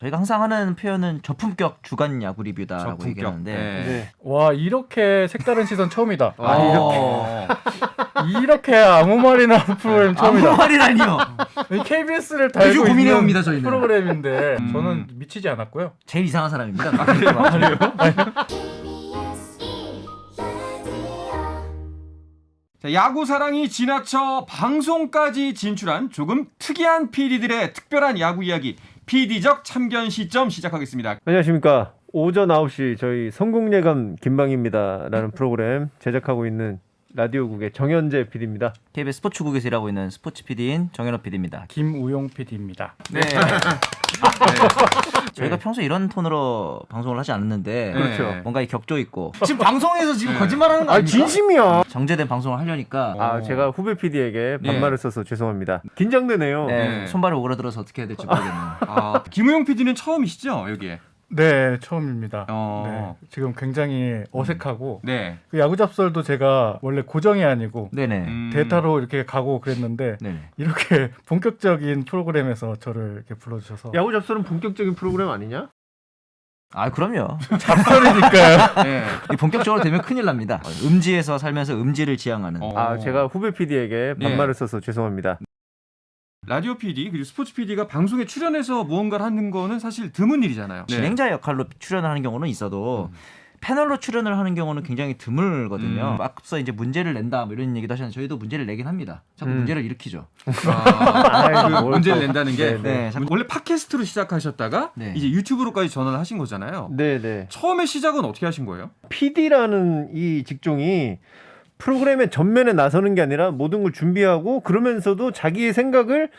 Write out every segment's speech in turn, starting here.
저희가 항상 하는 표현은 저품격 주간 야구 리뷰다라고 얘기하는데 네. 와 이렇게 색다른 시선 처음이다. 이렇게 이렇게 아무 말이나 하는 프로그램 처음이다. 아무 말이라니요. KBS를 매주 달고 고민해 있는 옵니다, 저희는. 프로그램인데 저는 미치지 않았고요. 제일 이상한 사람입니다. 자, 야구 사랑이 지나쳐 방송까지 진출한 조금 특이한 PD들의 특별한 야구 이야기 PD적 참견 시점 시작하겠습니다. 안녕하십니까. 오전 9시 저희 성공예감 김방입니다라는 프로그램 제작하고 있는 라디오국의 정현재 PD입니다. KBS 스포츠국에서 일하고 있는 스포츠 PD인 정현업 PD입니다. 김우용 PD입니다. 네. 저희가 평소 이런 톤으로 방송을 하지 않았는데 그렇죠. 뭔가 격조 있고 지금 방송에서 지금 거짓말하는 거 아 아닙니까? 진심이야. 정제된 방송을 하려니까 아 제가 후배 PD에게 반말을 써서 죄송합니다. 긴장되네요. 네, 손발이 오그라들어서 어떻게 해야 될지 모르겠네요. 김우용 PD는 처음이시죠 여기에? 네 처음입니다. 어. 네, 지금 굉장히 어색하고 네. 그 야구 잡설도 제가 원래 고정이 아니고 네네. 데이터로 이렇게 가고 그랬는데 네네. 이렇게 본격적인 프로그램에서 저를 이렇게 불러주셔서 야구 잡설은 본격적인 프로그램 아니냐? 아 그럼요. 잡설이니까요. 네. 이 본격적으로 되면 큰일 납니다. 음지에서 살면서 음지를 지향하는. 아 제가 후배 PD에게 반말을 써서 죄송합니다. 라디오 PD 그리고 스포츠 PD가 방송에 출연해서 무언가를 하는 거는 사실 드문 일이잖아요. 진행자 역할로 출연을 하는 경우는 있어도 패널로 출연을 하는 경우는 굉장히 드물거든요. 앞서 이제 문제를 낸다 뭐 이런 얘기도 하셨는데 저희도 문제를 내긴 합니다. 자꾸 문제를 일으키죠. 그 문제를 낸다는 게 네, 자꾸- 원래 팟캐스트로 시작하셨다가 네. 이제 유튜브로까지 전환을 하신 거잖아요. 네네. 처음에 시작은 어떻게 하신 거예요? PD라는 이 직종이 프로그램의 전면에 나서는 게 아니라 모든 걸 준비하고 그러면서도 자기의 생각을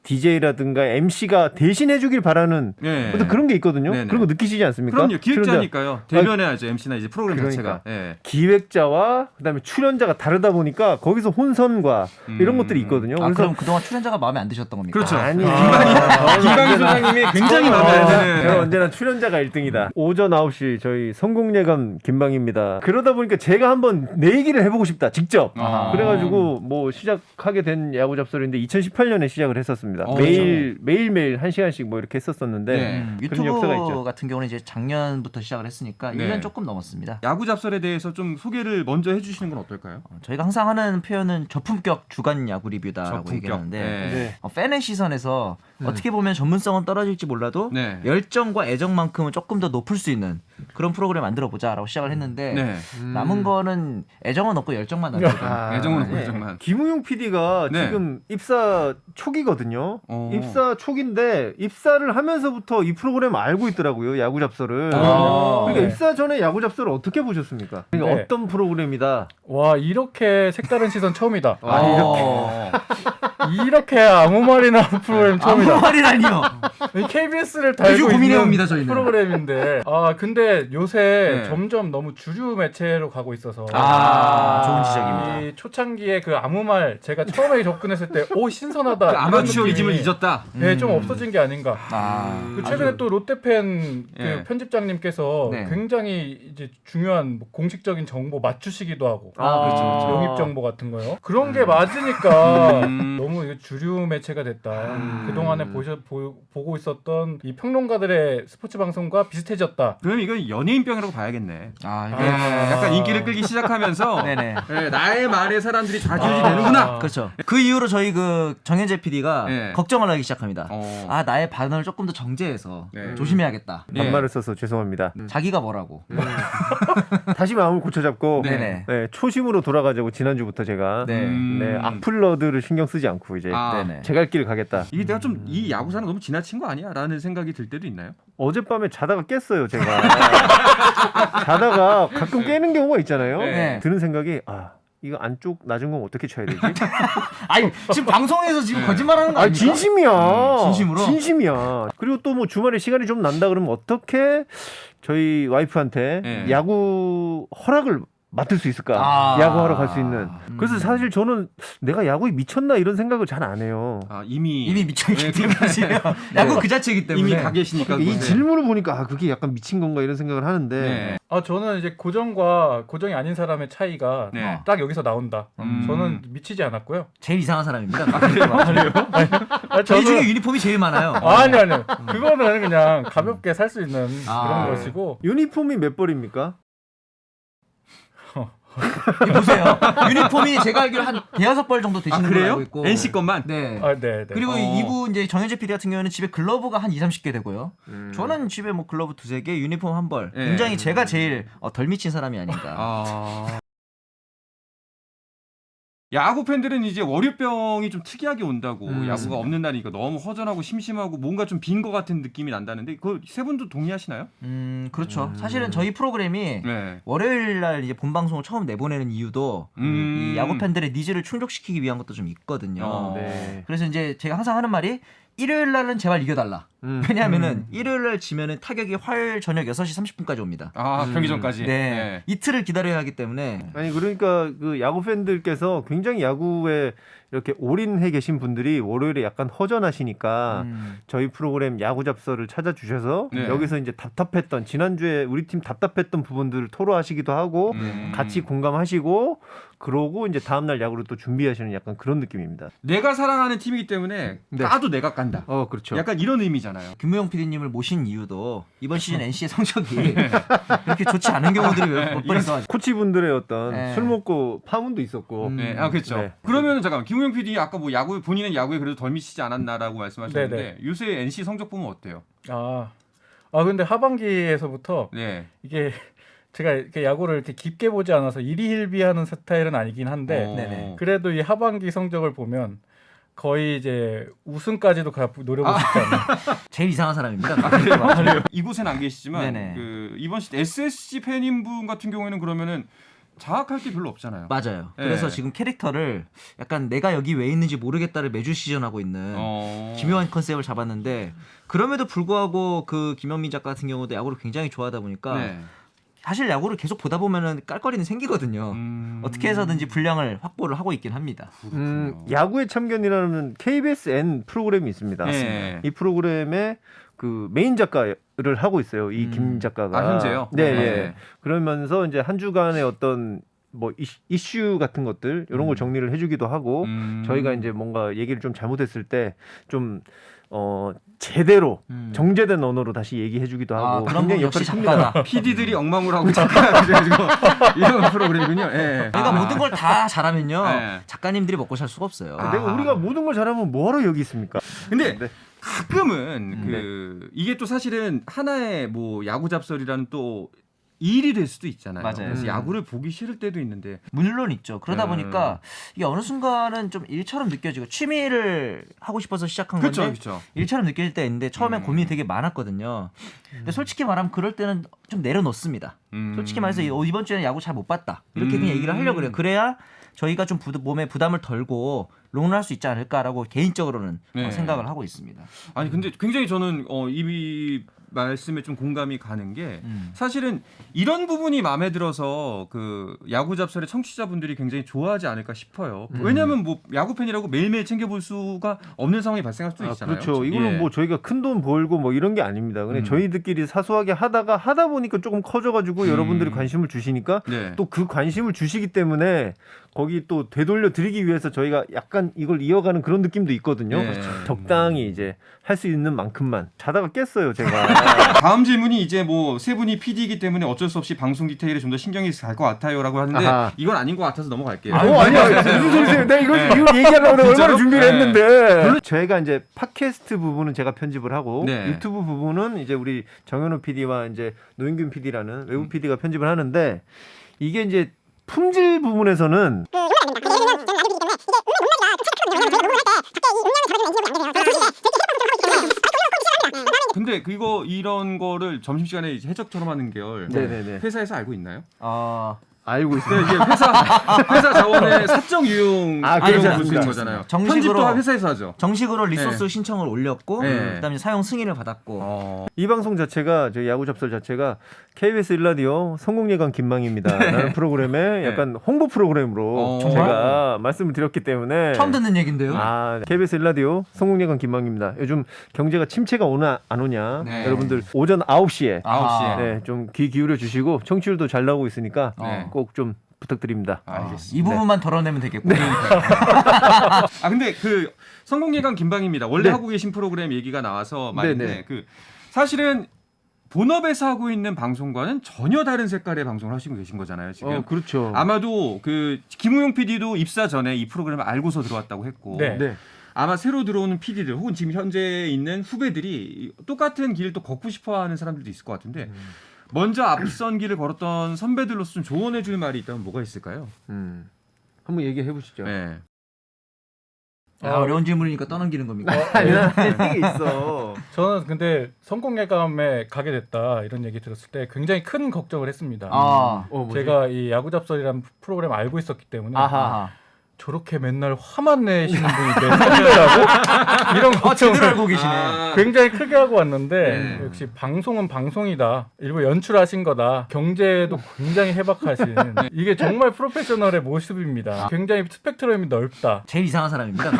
DJ라든가 MC가 대신해 주길 바라는 네. 어떤 그런 게 있거든요. 네네. 그런 거 느끼시지 않습니까? 그럼요. 출연자. 기획자니까요. 대변해야죠. MC나 이제 프로그램 그러니까. 자체가. 예. 기획자와 그다음에 출연자가 다르다 보니까 거기서 혼선과 이런 것들이 있거든요. 아, 그럼 그동안 출연자가 마음에 안 드셨던 겁니까? 그렇죠. 아니 김강희 소장님이 굉장히 마음에 안 저는 드는. 언제나 출연자가 1등이다. 오전 9시 저희 성공예감 김방입니다. 그러다 보니까 제가 한번 내 얘기를 해보고 싶다. 직접. 아. 그래가지고 뭐 시작하게 된 야구 잡설인데 2018년에 시작을 했었습니다. 어, 매일매일 1시간씩 뭐 이렇게 했었었는데 네. 그런 역사가 있죠. 유튜브 같은 경우는 이제 작년부터 시작을 했으니까 네. 1년 조금 넘었습니다. 야구 잡설에 대해서 좀 소개를 먼저 해주시는 건 어떨까요? 저희가 항상 하는 표현은 저품격 주간 야구 리뷰다라고 저품격. 얘기하는데 네. 팬의 시선에서 어떻게 보면 전문성은 떨어질지 몰라도 네. 열정과 애정만큼은 조금 더 높을 수 있는 그런 프로그램 만들어보자라고 시작을 했는데 네. 남은 거는 애정은 없고 열정만 남거든요. 애정은 없고 네. 애정만. 김우용 PD가 네. 지금 입사 초기거든요. 어. 입사 초기인데 입사를 하면서부터 이 프로그램 알고 있더라고요. 야구 잡설을. 아. 그러니까 입사 전에 야구 잡설을 어떻게 보셨습니까? 그러니까 네. 어떤 프로그램이다. 와 이렇게 색다른 시선 처음이다. 이렇게 이렇게 아무 말이나 하는 프로그램 처음이다. 아무 말이라니요. KBS를 매주 달고 고민해 있는 옵니다, 저희는. 프로그램인데 근데 요새 네. 점점 너무 주류 매체로 가고 있어서 좋은 지적입니다. 이 초창기에 그 아무 말 제가 처음에 접근했을 때 오 신선하다 그 이런 아마추어리즘을 느낌이 잊었다. 네, 좀 없어진 게 아닌가. 그 최근에 아주- 또 롯데팬 그 예. 편집장님께서 네. 굉장히 이제 중요한 뭐 공식적인 정보 맞추시기도 하고 그렇죠. 영입 정보 같은 거요. 그런 게 맞으니까 음. 너무 이거 주류 매체가 됐다. 그 동안에 보고 있었던 이 평론가들의 스포츠 방송과 비슷해졌다. 그럼 이건 연예인병이라고 봐야겠네. 이게 약간 인기를 끌기 시작하면서 네네. 예, 나의 말에 사람들이 좌지우지 되는구나. 그렇죠. 그 이후로 저희 그 정현재 PD가 네. 걱정을 하기 시작합니다. 어. 나의 반응을 조금 더 정제해서 네. 조심해야겠다. 예. 반말을 써서 죄송합니다. 자기가 뭐라고. 다시 마음을 고쳐잡고 네네. 네, 초심으로 돌아가자고 지난주부터 제가 네. 네, 악플러드를 신경 쓰지 않고 이제 아. 네네. 제 갈 길을 가겠다. 이게 내가 좀 이 야구사는 너무 지나친 거 아니야? 라는 생각이 들 때도 있나요? 어젯밤에 자다가 깼어요, 제가. 자다가 가끔 깨는 경우가 있잖아요. 네. 드는 생각이 이거 안쪽 낮은 공 어떻게 쳐야 되지? 아니 지금 방송에서 지금 거짓말하는 거 아 아닙니까? 진심이야. 진심으로? 진심이야. 그리고 또 뭐 주말에 시간이 좀 난다 그러면 어떻게 저희 와이프한테 네. 야구 허락을 맡을 수 있을까? 아. 야구하러 갈 수 있는. 그래서 사실 저는 내가 야구에 미쳤나 이런 생각을 잘 안 해요. 아, 이미 미쳐있기 때문이에요. 야구 그 자체이기 때문에. 이미 가 계시니까. 이 그곳에. 질문을 보니까 그게 약간 미친 건가 이런 생각을 하는데 네. 저는 이제 고정과 고정이 아닌 사람의 차이가 네. 딱 여기서 나온다. 음. 저는 미치지 않았고요. 제일 이상한 사람입니다. 저는 저희 중에 유니폼이 제일 많아요. 아니요. 그거는 그냥 가볍게 살 수 있는 아. 그런 것이고. 유니폼이 몇 벌입니까? 보세요. 유니폼이 제가 알기로 한 대여섯 벌 정도 되시는 걸로 그래요? 알고 있고. NC 것만? 네. 네. 그리고 이부 이제 정현재 PD 같은 경우에는 집에 글러브가 한 2, 30개 되고요. 저는 집에 뭐 글러브 두세 개, 유니폼 한 벌. 네. 굉장히 제가 제일 덜 미친 사람이 아닌가. 아. 야구 팬들은 이제 월요병이 좀 특이하게 온다고 야구가 없는 날이니까 너무 허전하고 심심하고 뭔가 좀 빈 것 같은 느낌이 난다는데 그 세 분도 동의하시나요? 그렇죠. 사실은 저희 프로그램이 네. 월요일 날 이제 본 방송을 처음 내보내는 이유도 이 야구 팬들의 니즈를 충족시키기 위한 것도 좀 있거든요. 네. 그래서 이제 제가 항상 하는 말이 일요일 날은 제발 이겨달라. 왜냐하면은 일요일 날 지면은 타격이 화요일 저녁 6시 30분까지 옵니다. 아, 경기 전까지. 네. 이틀을 기다려야 하기 때문에 아니 그러니까 그 야구 팬들께서 굉장히 야구에 이렇게 올인해 계신 분들이 월요일에 약간 허전하시니까 저희 프로그램 야구 잡서를 찾아주셔서 네. 여기서 이제 답답했던 지난주에 우리 팀 답답했던 부분들을 토로하시기도 하고 같이 공감하시고 그러고 이제 다음날 야구를 또 준비하시는 약간 그런 느낌입니다. 내가 사랑하는 팀이기 때문에 네. 까도 내가 깐다. 그렇죠. 약간 이런 의미잖아요. 김무영 PD님을 모신 이유도 이번 시즌 NC의 성적이 이렇게 좋지 않은 경우들이 몇 번 있어가지고 코치분들의 어떤 네. 술 먹고 파문도 있었고 네, 그렇죠. 네. 그러면 잠깐 김우영 PD 아까 뭐 야구 본인은 야구에 그래도 덜 미치지 않았나라고 말씀하셨는데 네네. 요새 NC 성적 보면 어때요? 근데 하반기에서부터 네. 이게 제가 이렇게 야구를 이렇게 깊게 보지 않아서 일희일비하는 스타일은 아니긴 한데 네네. 그래도 이 하반기 성적을 보면 거의 이제 우승까지도 노려보고 싶지 않아요. 제일 이상한 사람입니다. 이곳엔 안 계시지만 네네. 그 이번 시즌 SSG 팬인분 같은 경우에는 그러면은 장악할 게 별로 없잖아요. 맞아요. 네. 그래서 지금 캐릭터를 약간 내가 여기 왜 있는지 모르겠다를 매주 시전하고 있는 기묘한 컨셉을 잡았는데 그럼에도 불구하고 그 김현민 작가 같은 경우도 야구를 굉장히 좋아하다 보니까 네. 사실 야구를 계속 보다 보면은 깔거리는 생기거든요. 어떻게 해서든지 분량을 확보를 하고 있긴 합니다. 야구의 참견이라는 KBSN 프로그램이 있습니다. 네. 이 프로그램에 그 메인 작가를 하고 있어요. 이 김 작가가. 현재요? 네, 네. 예. 그러면서 이제 한 주간의 어떤 뭐 이슈 같은 것들 이런 걸 정리를 해주기도 하고 저희가 이제 뭔가 얘기를 좀 잘못했을 때 좀 제대로 정제된 언어로 다시 얘기해주기도 하고 그런 건 역시 작가다. PD들이 엉망을 하고 작가가 그래가지고 이런 프로그램이군요. 예. 저희가 모든 걸 다 잘하면요 네. 작가님들이 먹고 살 수가 없어요. 내가 우리가 모든 걸 잘하면 뭐하러 여기 있습니까? 근데 네. 가끔은 그 이게 또 사실은 하나의 뭐 야구 잡설이라는 또 일이 될 수도 있잖아요. 맞아요. 그래서 야구를 보기 싫을 때도 있는데 물론 있죠. 그러다 보니까 이게 어느 순간은 좀 일처럼 느껴지고 취미를 하고 싶어서 시작한 건데 그렇죠. 일처럼 느껴질 때 있는데 처음엔 고민이 되게 많았거든요. 근데 솔직히 말하면 그럴 때는 좀 내려놓습니다. 솔직히 말해서 이번 주에는 야구 잘 못 봤다. 이렇게 그냥 얘기를 하려고 그래요. 그래야 저희가 좀 몸에 부담을 덜고 롱을 할 수 있지 않을까라고 개인적으로는 네. 생각을 하고 있습니다. 아니 근데 굉장히 저는 이 말씀에 좀 공감이 가는 게 사실은 이런 부분이 마음에 들어서 그 야구 잡설의 청취자분들이 굉장히 좋아하지 않을까 싶어요. 왜냐하면 뭐 야구 팬이라고 매일매일 챙겨볼 수가 없는 상황이 발생할 수도 있잖아요. 그렇죠. 이거는 예. 뭐 저희가 큰 돈 벌고 뭐 이런 게 아닙니다. 근데 저희들끼리 사소하게 하다 보니까 조금 커져가지고 여러분들이 관심을 주시니까 네. 또 그 관심을 주시기 때문에 거기 또 되돌려 드리기 위해서 저희가 약간 이걸 이어가는 그런 느낌도 있거든요. 네. 적당히 이제 할 수 있는 만큼만 자다가 깼어요 제가. 다음 질문이 이제 뭐 세 분이 PD이기 때문에 어쩔 수 없이 방송 디테일에 좀 더 신경이 갈 것 같아요라고 하는데 아하. 이건 아닌 것 같아서 넘어갈게요. 아니야 무슨 소리세요? 내가 이거 얘기하려고 내가 얼마나 준비를 네. 했는데. 저희가 이제 팟캐스트 부분은 제가 편집을 하고 네. 유튜브 부분은 이제 우리 정현우 PD와 이제 노인균 PD라는 외부 PD가 편집을 하는데 이게 이제 품질 부분에서는 근데 이런 거를 점심시간에 이제 해적처럼 하는 걸 네네네. 회사에서 알고 있나요? 알고 있습니다. 이게 회사 자원의 사적 유용 그렇습니다. 볼수 있는 거잖아요. 정식으로 편집도 회사에서 하죠. 정식으로 리소스 네. 신청을 올렸고 네. 그다음에 사용 승인을 받았고 이 방송 자체가 저희 야구 잡설 자체가 KBS 1라디오 성공예감 김망입니다라는 프로그램의 약간 홍보 프로그램으로 제가 말씀을 드렸기 때문에 처음 듣는 얘긴데요. KBS 1라디오 성공예감 김망입니다. 요즘 경제가 침체가 오나 안 오냐 네. 여러분들 오전 9시에 9시에. 네, 좀 귀 기울여 주시고 청취율도 잘 나오고 있으니까 네. 꼭 좀 부탁드립니다. 알겠습니다. 이 부분만 덜어내면 되겠고. 근데 그 성공예감 김방입니다. 원래 네. 하고 계신 프로그램 얘기가 나와서 말인데 네. 그 사실은 본업에서 하고 있는 방송과는 전혀 다른 색깔의 방송을 하시고 계신 거잖아요. 지금. 그렇죠. 아마도 그 김우용 PD도 입사 전에 이 프로그램을 알고서 들어왔다고 했고 네. 네. 아마 새로 들어오는 PD들 혹은 지금 현재 있는 후배들이 똑같은 길을 또 걷고 싶어하는 사람들도 있을 것 같은데 먼저 앞선 길을 걸었던 선배들로서 좀 조언해줄 말이 있다면 뭐가 있을까요? 한번 얘기해 보시죠. 네. 어려운 질문이니까 떠넘기는 겁니까? 이게 있어. 저는 근데 성공예감에 가게 됐다 이런 얘기 들었을 때 굉장히 큰 걱정을 했습니다. 뭐지? 제가 이 야구잡설이라는 프로그램 알고 있었기 때문에 아하. 저렇게 맨날 화만 내시는 분이 내 선배라고 이런 걱정을 제대로 알고 계시네. 굉장히 크게 하고 왔는데 네. 역시 방송은 방송이다. 일부 연출하신 거다. 경제도 굉장히 해박하신 이게 정말 프로페셔널의 모습입니다. 굉장히 스펙트럼이 넓다. 제일 이상한 사람입니다.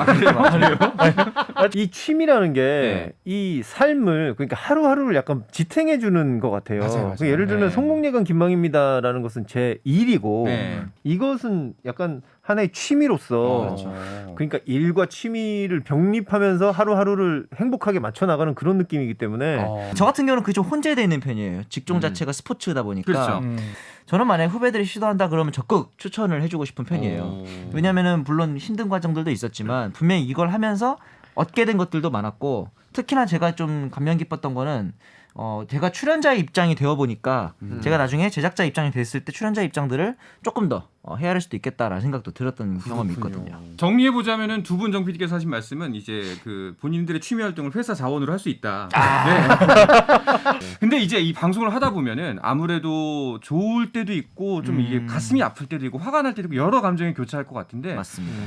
이 취미라는 게 네. 이 삶을 그러니까 하루하루를 약간 지탱해 주는 것 같아요. 맞아요. 그러니까 예를 들면 네. 성공예감 김망입니다라는 것은 제 일이고 네. 이것은 약간 하나의 취미로서 그러니까 일과 취미를 병립하면서 하루하루를 행복하게 맞춰 나가는 그런 느낌이기 때문에 저 같은 경우는 그게 좀 혼재되어 있는 편이에요. 직종 자체가 스포츠다 보니까. 그렇죠. 저는 만약에 후배들이 시도한다 그러면 적극 추천을 해주고 싶은 편이에요. 왜냐면은 물론 힘든 과정들도 있었지만 분명히 이걸 하면서 얻게 된 것들도 많았고 특히나 제가 좀 감명 깊었던 거는 제가 출연자의 입장이 되어 보니까 제가 나중에 제작자 입장이 됐을 때 출연자 입장들을 조금 더 헤아릴 수도 있겠다라는 생각도 들었던 경험이 있거든요. 정리해 보자면은 두 분 정 PD께서 하신 말씀은 이제 그 본인들의 취미 활동을 회사 자원으로 할 수 있다. 네. 근데 이제 이 방송을 하다 보면은 아무래도 좋을 때도 있고 좀 이게 가슴이 아플 때도 있고 화가 날 때도 있고 여러 감정이 교차할 것 같은데 맞습니다.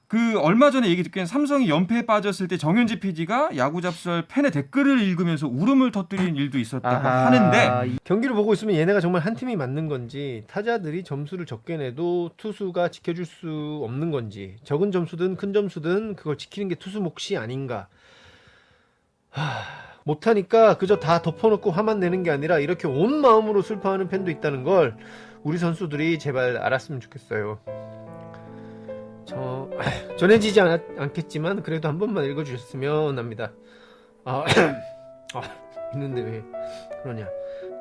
그 얼마 전에 얘기 듣기엔 삼성이 연패에 빠졌을 때 정현지 PD가 야구잡설 팬의 댓글을 읽으면서 울음을 터뜨린 일도 있었다고 하는데 이 경기를 보고 있으면 얘네가 정말 한 팀이 맞는 건지 타자들이 점수를 적게 내도 투수가 지켜줄 수 없는 건지 적은 점수든 큰 점수든 그걸 지키는 게 투수 몫이 아닌가. 못하니까 그저 다 덮어놓고 화만 내는 게 아니라 이렇게 온 마음으로 슬퍼하는 팬도 있다는 걸 우리 선수들이 제발 알았으면 좋겠어요. 전해지지 않겠지만 그래도 한 번만 읽어주셨으면 합니다. 있는데 왜 그러냐.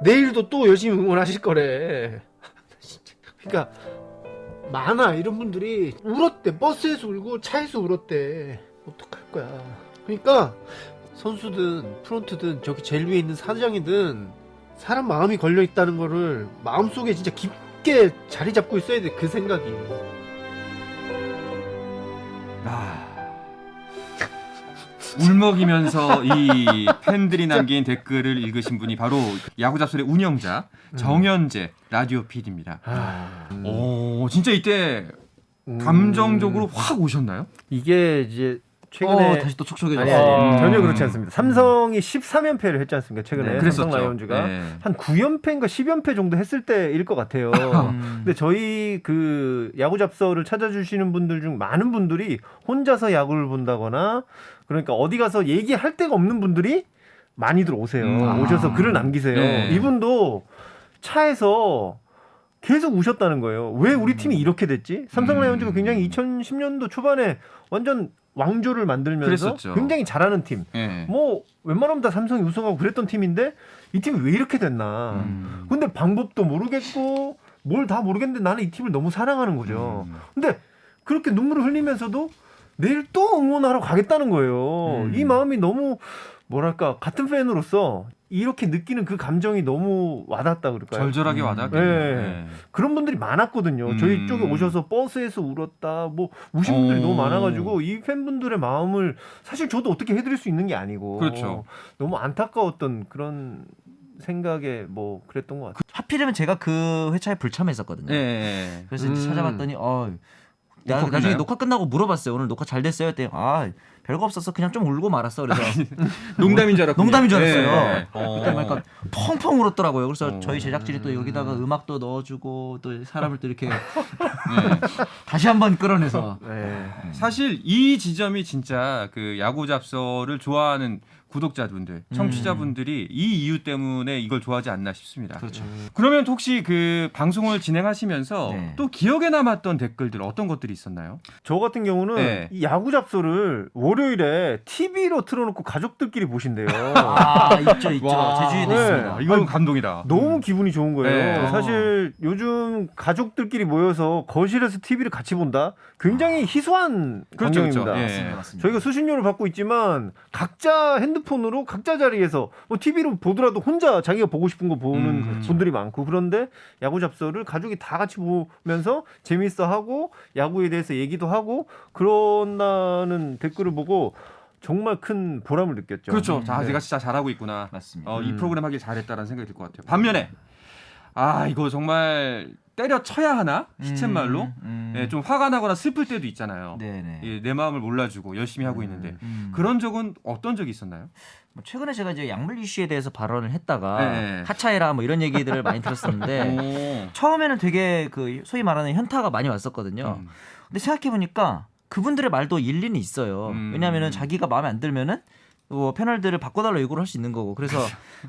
내일도 또 열심히 응원하실 거래. 그러니까 많아 이런 분들이 울었대. 버스에서 울고 차에서 울었대. 어떡할 거야. 그러니까 선수든 프론트든 저기 제일 위에 있는 사장이든 사람 마음이 걸려 있다는 거를 마음속에 진짜 깊게 자리 잡고 있어야 돼. 그 생각이. 울먹이면서 이 팬들이 남긴 댓글을 읽으신 분이 바로 야구잡설의 운영자 정현재 라디오 PD입니다. 오, 진짜 이때 감정적으로 확 오셨나요? 이게 이제 최근에 다시 또 아니, 촉촉해졌어요. 전혀 그렇지 않습니다. 삼성이 13연패를 했지 않습니까? 최근에 네, 그랬었죠. 삼성 라이온즈가 네. 한 9연패인가 10연패 정도 했을 때일 것 같아요. 근데 저희 그 야구 잡서를 찾아주시는 분들 중 많은 분들이 혼자서 야구를 본다거나 그러니까 어디 가서 얘기할 데가 없는 분들이 많이들 오세요. 오셔서 글을 남기세요. 네. 이분도 차에서 계속 우셨다는 거예요. 왜 우리 팀이 이렇게 됐지? 삼성 라이온즈가 굉장히 2010년도 초반에 완전 왕조를 만들면서 그랬었죠. 굉장히 잘하는 팀. 네. 뭐 웬만하면 다 삼성이 우승하고 그랬던 팀인데 이 팀이 왜 이렇게 됐나. 근데 방법도 모르겠고 뭘 다 모르겠는데 나는 이 팀을 너무 사랑하는 거죠. 근데 그렇게 눈물을 흘리면서도 내일 또 응원하러 가겠다는 거예요. 이 마음이 너무 뭐랄까 같은 팬으로서 이렇게 느끼는 그 감정이 너무 와닿다 그럴까요? 절절하게 와닿게. 네. 그런 분들이 많았거든요. 저희 쪽에 오셔서 버스에서 울었다, 뭐 우신 분들이 너무 많아가지고 이 팬분들의 마음을 사실 저도 어떻게 해드릴 수 있는 게 아니고, 그렇죠. 너무 안타까웠던 그런 생각에 뭐 그랬던 것 같아요. 하필이면 제가 그 회차에 불참했었거든요. 예. 그래서 이제 찾아봤더니 녹화 나중에 끝나요? 녹화 끝나고 물어봤어요. 오늘 녹화 잘 됐어요? 했더니 별거 없었어. 그냥 좀 울고 말았어. 그래서 농담인 줄 알았고. 농담인 줄 알았어요. 예. 그때 그러니까 펑펑 울었더라고요. 그래서 어. 저희 제작진이 또 여기다가 음악도 넣어주고 또 사람을 또 이렇게 다시 한번 끌어내서 네. 사실 이 지점이 진짜 그 야구 잡서를 좋아하는 구독자분들, 청취자분들이 이 이유 때문에 이걸 좋아하지 않나 싶습니다. 그렇죠. 그러면 혹시 그 방송을 진행하시면서 네. 또 기억에 남았던 댓글들 어떤 것들이 있었나요? 저 같은 경우는 네. 이 야구 잡서를 월요일에 TV로 틀어놓고 가족들끼리 보신대요. 있죠. 제주에도 네. 있습니다. 이건 감동이다. 너무 기분이 좋은 거예요. 네. 사실 요즘 가족들끼리 모여서 거실에서 TV를 같이 본다? 굉장히 희소한 그렇죠, 광경입니다. 그렇죠. 예. 맞습니다. 맞습니다. 저희가 수신료를 받고 있지만 각자 핸드폰으로 각자 자리에서 뭐 TV로 보더라도 혼자 자기가 보고 싶은 거 보는 그렇죠. 분들이 많고, 그런데 야구 잡서를 가족이 다 같이 보면서 재밌어하고 야구에 대해서 얘기도 하고 그런다는 댓글을 보고 정말 큰 보람을 느꼈죠. 그렇죠. 자, 네. 내가 진짜 잘하고 있구나. 맞습니다. 이 프로그램 하길 잘했다라는 생각이 들 것 같아요. 반면에 이거 정말 때려 쳐야 하나 시쳇말로 예, 좀 화가 나거나 슬플 때도 있잖아요. 네네. 예, 내 마음을 몰라주고 열심히 하고 있는데 그런 적은 어떤 적이 있었나요? 뭐 최근에 제가 이제 약물 이슈에 대해서 발언을 했다가 네. 하차해라 뭐 이런 얘기들을 많이 들었었는데 처음에는 되게 그 소위 말하는 현타가 많이 왔었거든요. 근데 생각해 보니까 그분들의 말도 일리는 있어요. 왜냐하면은 자기가 마음에 안 들면은 뭐 패널들을 바꿔달라 요구를 할 수 있는 거고, 그래서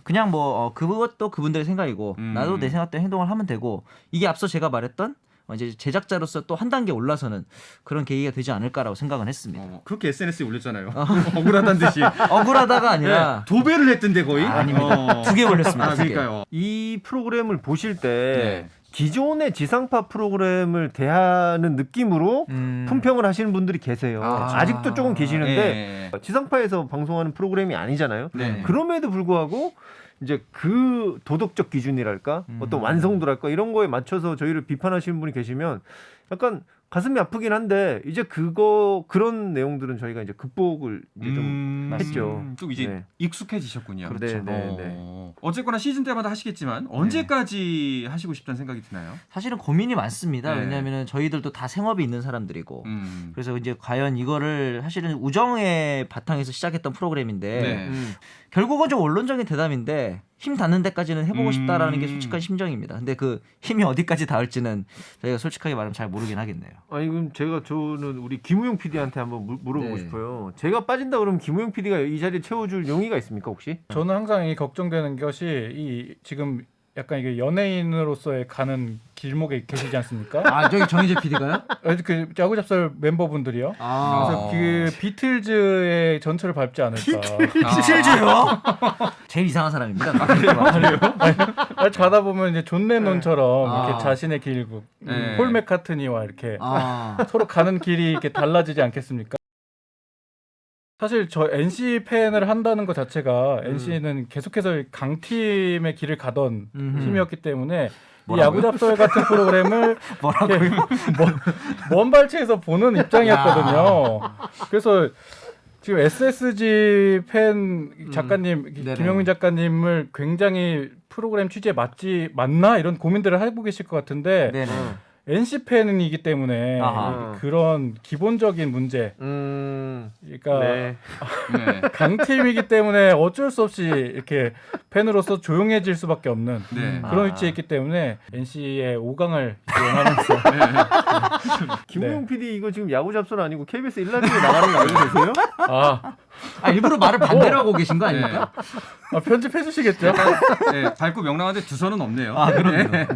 그냥 뭐 그것도 그분들의 생각이고 나도 내 생각대로 행동을 하면 되고, 이게 앞서 제가 말했던 이제 제작자로서 또 한 단계 올라서는 그런 계기가 되지 않을까라고 생각은 했습니다. 그렇게 SNS에 올렸잖아요. 억울하다는 듯이. 억울하다가 아니라 도배를 했던데 거의. 아닙니다. 2개 올렸습니다. 2개. 그러니까요. 이 프로그램을 보실 때 네. 기존의 지상파 프로그램을 대하는 느낌으로 품평을 하시는 분들이 계세요. 아직도 조금 계시는데 지상파에서 방송하는 프로그램이 아니잖아요. 네. 그럼에도 불구하고 이제 그 도덕적 기준이랄까 어떤 완성도랄까 이런 거에 맞춰서 저희를 비판하시는 분이 계시면 약간 가슴이 아프긴 한데, 이제 그런 내용들은 저희가 이제 극복을 이제 좀 했죠. 좀 이제 네. 익숙해지셨군요. 그렇죠. 네. 어쨌거나 시즌 때마다 하시겠지만 언제까지 하시고 싶다는 생각이 드나요? 사실은 고민이 많습니다. 네. 왜냐하면 저희들도 다 생업이 있는 사람들이고, 음. 그래서 이제 과연 이거를 사실은 우정의 바탕에서 시작했던 프로그램인데 네. 결국은 좀 원론적인 대답인데 힘 닿는 데까지는 해보고 싶다라는 게 솔직한 심정입니다. 근데 그 힘이 어디까지 닿을지는 저희가 솔직하게 말하면 잘 모르긴 하겠네요. 아니 그럼 저는 우리 김우영 PD한테 한번 물어보고 네. 싶어요. 제가 빠진다 그러면 김우영 PD가 이 자리에 채워줄 용의가 있습니까 혹시? 저는 항상 이 걱정되는 것이 이 지금 약간 이게 연예인으로서의 가는 길목에 계시지 않습니까? 저기 정희재 PD가요? 그 야구 잡설 멤버분들이요. 그래서 그 비틀즈의 전철을 밟지 않을까. 비틀즈요? 제일 이상한 사람입니다. 가다 보면 이제 존 레논처럼 아. 이렇게 자신의 길고 네. 폴 맥카트니와 이렇게 서로 가는 길이 이렇게 달라지지 않겠습니까? 사실 저 NC 팬을 한다는 것 자체가 NC는 계속해서 강팀의 길을 가던 팀이었기 때문에 이 야구 잡설 같은 프로그램을 뭐라고요? 먼 발치에서 보는 입장이었거든요. 그래서 지금 SSG 팬 작가님 네네. 김영민 작가님을 굉장히 프로그램 취지에 맞나 이런 고민들을 하고 계실 것 같은데 네네. NC 팬이기 때문에 아하. 그런 기본적인 문제, 그러니까 네. 네. 강팀이기 때문에 어쩔 수 없이 이렇게 팬으로서 조용해질 수밖에 없는 네. 그런 위치에 있기 때문에 NC의 5강을 기원하면서 김우영 PD 이거 지금 야구 잡설 아니고 KBS 1라디오에 나가는 거 알고 계세요? 일부러 말을 반대로 하고 계신 거 아닙니까? 편집해 주시겠죠? 네, 밝고 명랑한데 두서는 없네요. 그럼요.